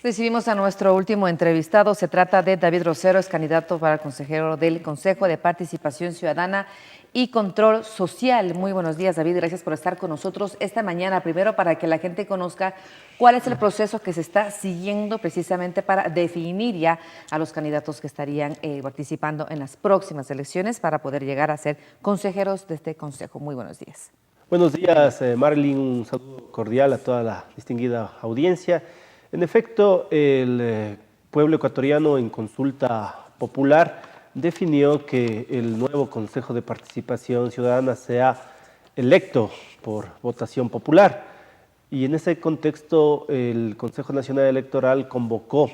Recibimos a nuestro último entrevistado. Se trata de David Rosero, es candidato para consejero del Consejo de Participación Ciudadana y Control Social. Muy buenos días, David. Gracias por estar con nosotros esta mañana. Primero, para que la gente conozca cuál es el proceso que se está siguiendo precisamente para definir ya a los candidatos que estarían participando en las próximas elecciones para poder llegar a ser consejeros de este consejo. Muy buenos días. Buenos días, Marlene. Un saludo cordial a toda la distinguida audiencia. En efecto, el pueblo ecuatoriano en consulta popular definió que el nuevo Consejo de Participación Ciudadana sea electo por votación popular. Y en ese contexto, el Consejo Nacional Electoral convocó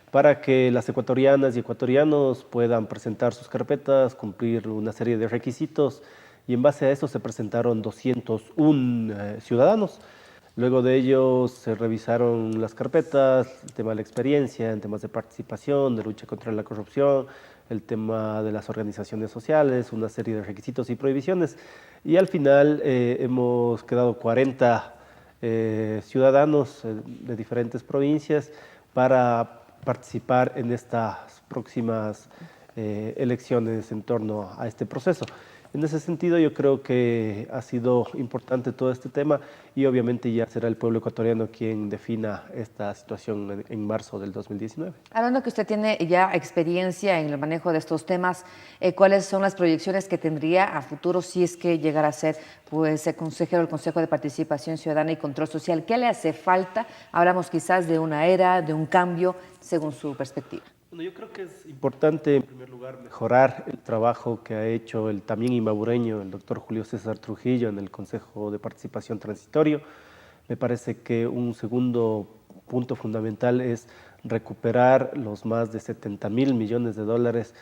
para que las ecuatorianas y ecuatorianos puedan presentar sus carpetas, cumplir una serie de requisitos, y en base a eso se presentaron 201 ciudadanos. Luego de ello se revisaron las carpetas, el tema de la experiencia, en temas de participación, de lucha contra la corrupción, el tema de las organizaciones sociales, una serie de requisitos y prohibiciones. Y al final hemos quedado 40 ciudadanos de diferentes provincias para participar en estas próximas elecciones en torno a este proceso. En ese sentido, yo creo que ha sido importante todo este tema y obviamente ya será el pueblo ecuatoriano quien defina esta situación en marzo del 2019. Hablando que usted tiene ya experiencia en el manejo de estos temas, ¿cuáles son las proyecciones que tendría a futuro si es que llegara a ser pues, consejero del Consejo de Participación Ciudadana y Control Social? ¿Qué le hace falta? Hablamos quizás de una era, de un cambio, según su perspectiva. Bueno, yo creo que es importante, en primer lugar, mejorar el trabajo que ha hecho el también imabureño, el doctor Julio César Trujillo, en el Consejo de Participación Transitorio. Me parece que un segundo punto fundamental es recuperar los más de 70.000 millones de dólares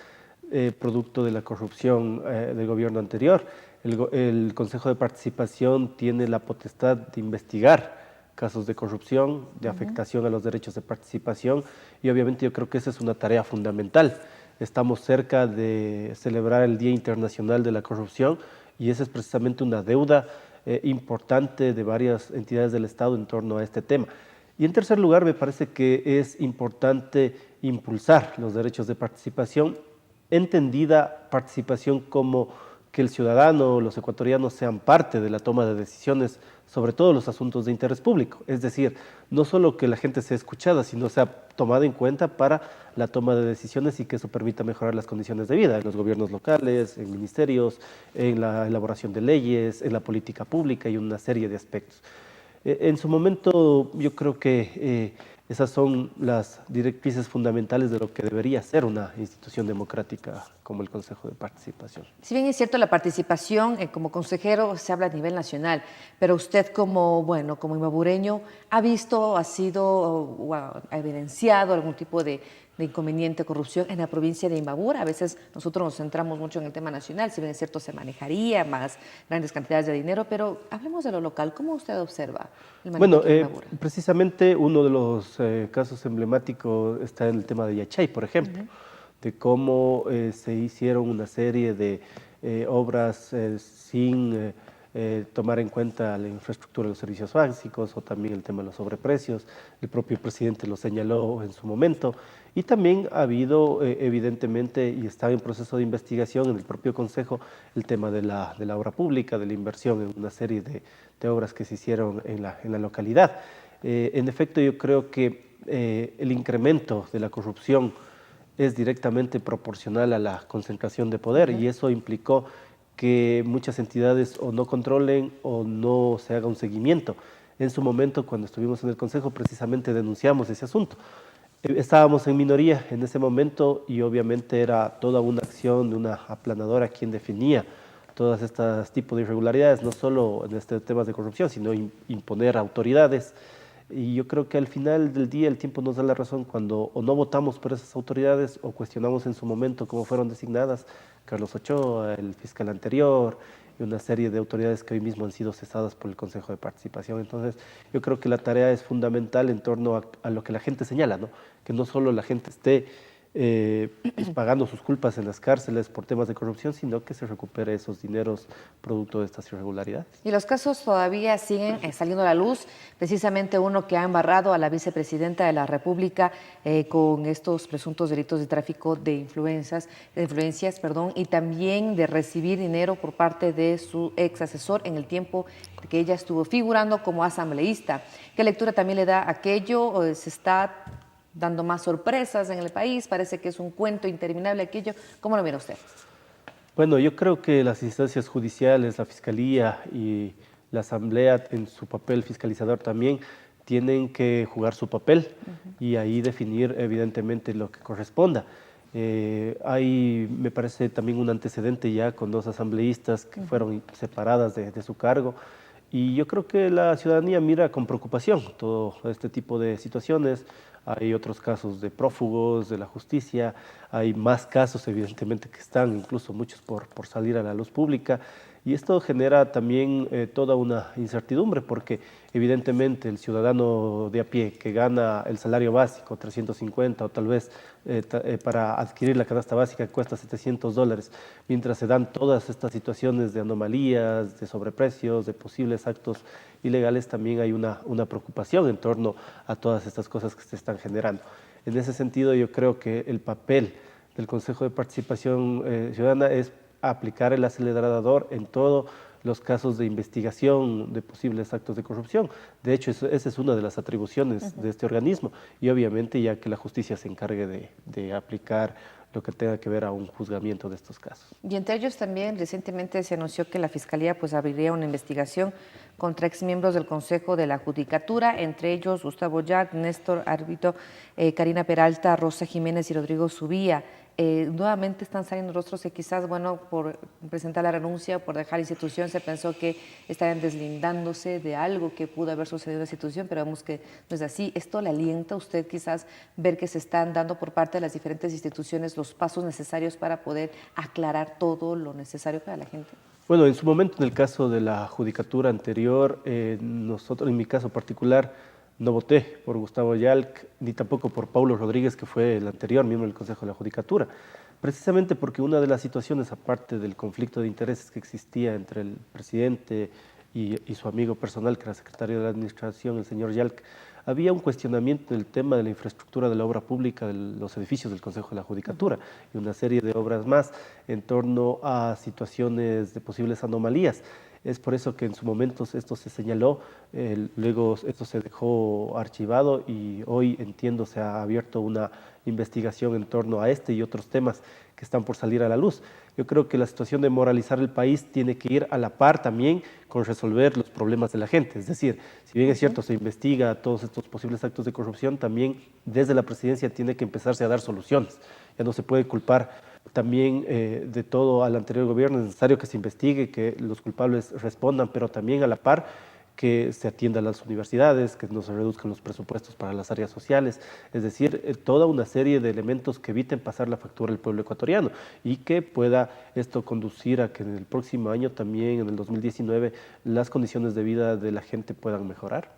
producto de la corrupción del gobierno anterior. El Consejo de Participación tiene la potestad de investigar casos de corrupción, de afectación a los derechos de participación, y obviamente yo creo que esa es una tarea fundamental. Estamos cerca de celebrar el Día Internacional de la Corrupción y esa es precisamente una deuda importante de varias entidades del Estado en torno a este tema. Y en tercer lugar, me parece que es importante impulsar los derechos de participación, entendida participación como que el ciudadano, los ecuatorianos sean parte de la toma de decisiones sobre todos los asuntos de interés público. Es decir, no solo que la gente sea escuchada, sino sea tomada en cuenta para la toma de decisiones y que eso permita mejorar las condiciones de vida en los gobiernos locales, en ministerios, en la elaboración de leyes, en la política pública y una serie de aspectos. En su momento, yo creo que esas son las directrices fundamentales de lo que debería ser una institución democrática como el Consejo de Participación. Si bien es cierto, la participación como consejero se habla a nivel nacional, pero usted como imabureño, ¿ha visto, ha sido o ha evidenciado algún tipo de inconveniente, corrupción en la provincia de Imbabura? A veces nosotros nos centramos mucho en el tema nacional, si bien es cierto, se manejaría más grandes cantidades de dinero, pero hablemos de lo local. ¿Cómo usted observa el manejo aquí en Imbabura? Precisamente uno de los casos emblemáticos está en el tema de Yachay, por ejemplo, de cómo se hicieron una serie de obras sin tomar en cuenta la infraestructura de los servicios básicos o también el tema de los sobreprecios. El propio presidente lo señaló en su momento. Y también ha habido, evidentemente, y está en proceso de investigación en el propio Consejo, el tema de la obra pública, de la inversión en una serie de obras que se hicieron en la localidad. En efecto, yo creo que el incremento de la corrupción es directamente proporcional a la concentración de poder y eso implicó que muchas entidades o no controlen o no se haga un seguimiento. En su momento, cuando estuvimos en el Consejo, precisamente denunciamos ese asunto. Estábamos en minoría en ese momento y obviamente era toda una acción de una aplanadora quien definía todos estos tipos de irregularidades, no solo en este temas de corrupción, sino imponer autoridades. Y yo creo que al final del día el tiempo nos da la razón cuando o no votamos por esas autoridades o cuestionamos en su momento cómo fueron designadas Carlos Ochoa, el fiscal anterior y una serie de autoridades que hoy mismo han sido cesadas por el Consejo de Participación. Entonces, yo creo que la tarea es fundamental en torno a lo que la gente señala, ¿no? Que no solo la gente esté pues, pagando sus culpas en las cárceles por temas de corrupción, sino que se recupere esos dineros producto de estas irregularidades. Y los casos todavía siguen saliendo a la luz, precisamente uno que ha embarrado a la vicepresidenta de la República con estos presuntos delitos de tráfico de influencias, y también de recibir dinero por parte de su ex asesor en el tiempo que ella estuvo figurando como asambleísta. ¿Qué lectura también le da aquello? Se está dando más sorpresas en el país, parece que es un cuento interminable aquello. ¿Cómo lo mira usted? Bueno, yo creo que las instancias judiciales, la Fiscalía y la Asamblea en su papel fiscalizador también tienen que jugar su papel y ahí definir evidentemente lo que corresponda. Hay, me parece, también un antecedente ya con dos asambleístas que fueron separadas de su cargo. Y yo creo que la ciudadanía mira con preocupación todo este tipo de situaciones. Hay otros casos de prófugos de la justicia, hay más casos evidentemente que están, incluso muchos por salir a la luz pública. Y esto genera también toda una incertidumbre porque evidentemente el ciudadano de a pie que gana el salario básico, 350 o tal vez para adquirir la canasta básica cuesta $700, mientras se dan todas estas situaciones de anomalías, de sobreprecios, de posibles actos ilegales, también hay una preocupación en torno a todas estas cosas que se están generando. En ese sentido, yo creo que el papel del Consejo de Participación Ciudadana es aplicar el acelerador en todos los casos de investigación de posibles actos de corrupción. De hecho, esa es una de las atribuciones de este organismo y obviamente ya que la justicia se encargue de aplicar lo que tenga que ver a un juzgamiento de estos casos. Y entre ellos también recientemente se anunció que la Fiscalía pues abriría una investigación contra exmiembros del Consejo de la Judicatura, entre ellos Gustavo Yac, Néstor Arbito, Karina Peralta, Rosa Jiménez y Rodrigo Subía. Nuevamente están saliendo rostros que quizás, bueno, por presentar la renuncia, por dejar la institución, se pensó que estarían deslindándose de algo que pudo haber sucedido en la institución, pero vemos que no es así. ¿Esto le alienta a usted quizás ver que se están dando por parte de las diferentes instituciones los pasos necesarios para poder aclarar todo lo necesario para la gente? Bueno, en su momento, en el caso de la judicatura anterior, nosotros, en mi caso particular, no voté por Gustavo Yalc, ni tampoco por Paulo Rodríguez, que fue el anterior miembro del Consejo de la Judicatura, precisamente porque una de las situaciones, aparte del conflicto de intereses que existía entre el presidente y su amigo personal, que era secretario de la Administración, el señor Yalc, había un cuestionamiento del tema de la infraestructura de la obra pública de los edificios del Consejo de la Judicatura y una serie de obras más en torno a situaciones de posibles anomalías. Es por eso que en su momento esto se señaló, luego esto se dejó archivado y hoy, entiendo, se ha abierto una investigación en torno a este y otros temas que están por salir a la luz. Yo creo que la situación de moralizar el país tiene que ir a la par también con resolver los problemas de la gente. Es decir, si bien es cierto, se investiga todos estos posibles actos de corrupción, también desde la presidencia tiene que empezarse a dar soluciones. Ya no se puede culpar también de todo al anterior gobierno. Es necesario que se investigue, que los culpables respondan, pero también a la par que se atienda a las universidades, que no se reduzcan los presupuestos para las áreas sociales, es decir, toda una serie de elementos que eviten pasar la factura al pueblo ecuatoriano y que pueda esto conducir a que en el próximo año también, en el 2019, las condiciones de vida de la gente puedan mejorar.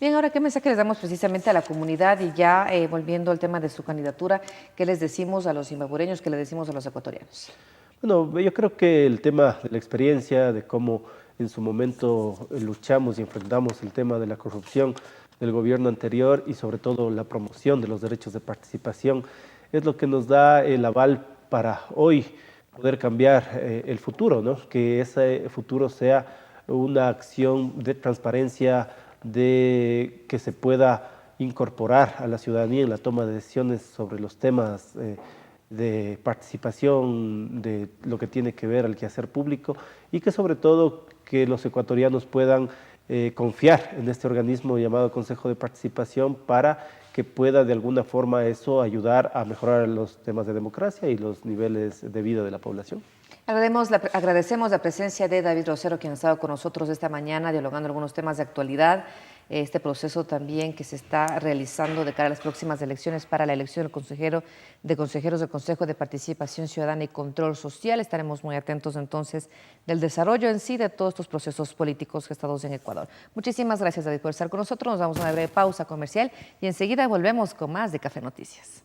Bien, ahora, ¿qué mensaje les damos precisamente a la comunidad? Y ya volviendo al tema de su candidatura, ¿qué les decimos a los imbabureños, qué les decimos a los ecuatorianos? Bueno, yo creo que el tema de la experiencia, de cómo en su momento luchamos y enfrentamos el tema de la corrupción del gobierno anterior y sobre todo la promoción de los derechos de participación, es lo que nos da el aval para hoy poder cambiar el futuro, ¿no? Que ese futuro sea una acción de transparencia, de que se pueda incorporar a la ciudadanía en la toma de decisiones sobre los temas de participación, de lo que tiene que ver al quehacer público y que sobre todo que los ecuatorianos puedan confiar en este organismo llamado Consejo de Participación para que pueda de alguna forma eso ayudar a mejorar los temas de democracia y los niveles de vida de la población. Agradecemos la presencia de David Rosero, quien ha estado con nosotros esta mañana dialogando algunos temas de actualidad, este proceso también que se está realizando de cara a las próximas elecciones para la elección de consejeros del Consejo de Participación Ciudadana y Control Social. Estaremos muy atentos entonces del desarrollo en sí de todos estos procesos políticos gestados en Ecuador. Muchísimas gracias, David, por estar con nosotros. Nos damos una breve pausa comercial y enseguida volvemos con más de Café Noticias.